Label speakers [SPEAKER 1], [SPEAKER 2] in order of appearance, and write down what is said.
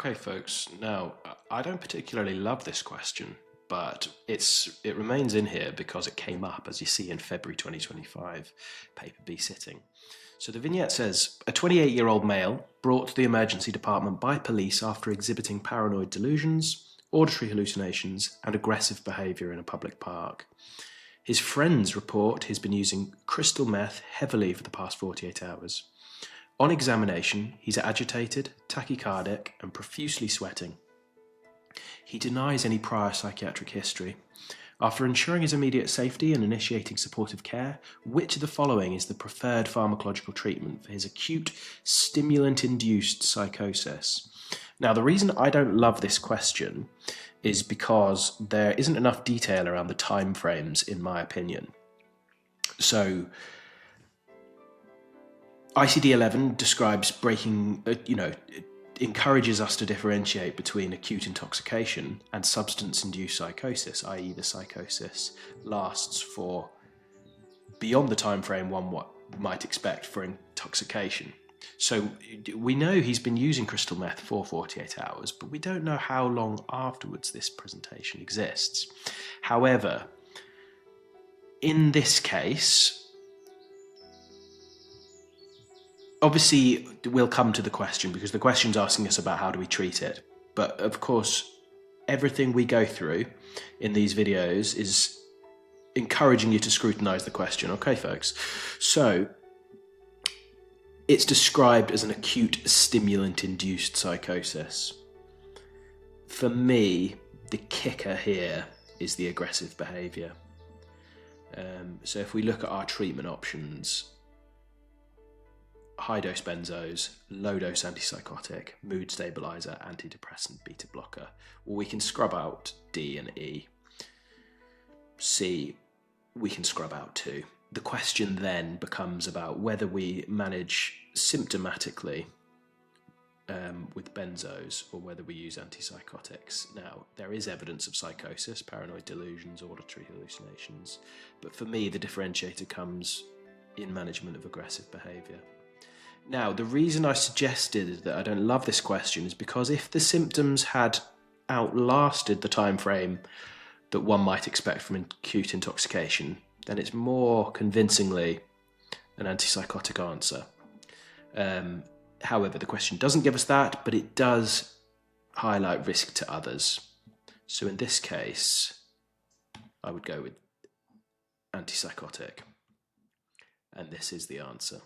[SPEAKER 1] Okay, folks, now I don't particularly love this question, but it remains in here because it came up, as you see, in February 2025 Paper B sitting. So the vignette says, a 28-year-old male brought to the emergency department by police after exhibiting paranoid delusions, auditory hallucinations, and aggressive behaviour in a public park. His friends report he's been using crystal meth heavily for the past 48 hours. On examination, he's agitated, tachycardic, and profusely sweating. He denies any prior psychiatric history. After ensuring his immediate safety and initiating supportive care, which of the following is the preferred pharmacological treatment for his acute stimulant-induced psychosis? Now, the reason I don't love this question is because there isn't enough detail around the time frames, in my opinion. So, ICD-11 describes breaking, encourages us to differentiate between acute intoxication and substance-induced psychosis, i.e. the psychosis lasts for beyond the time frame one might expect for intoxication. So we know he's been using crystal meth for 48 hours, but we don't know how long afterwards this presentation exists. However, in this case, obviously, we'll come to the question because the question's asking us about how do we treat it. But of course, everything we go through in these videos is encouraging you to scrutinise the question. Okay, folks? So, it's described as an acute stimulant-induced psychosis. For me, the kicker here is the aggressive behaviour. So if we look at our treatment options, high-dose benzos, low-dose antipsychotic, mood stabiliser, antidepressant, beta blocker. Well, we can scrub out D and E. C, we can scrub out too. The question then becomes about whether we manage symptomatically with benzos or whether we use antipsychotics. Now, there is evidence of psychosis, paranoid delusions, auditory hallucinations, but for me, the differentiator comes in management of aggressive behaviour. Now, the reason I suggested that I don't love this question is because if the symptoms had outlasted the time frame that one might expect from acute intoxication, then it's more convincingly an antipsychotic answer. However, the question doesn't give us that, but it does highlight risk to others. So in this case, I would go with antipsychotic, and this is the answer.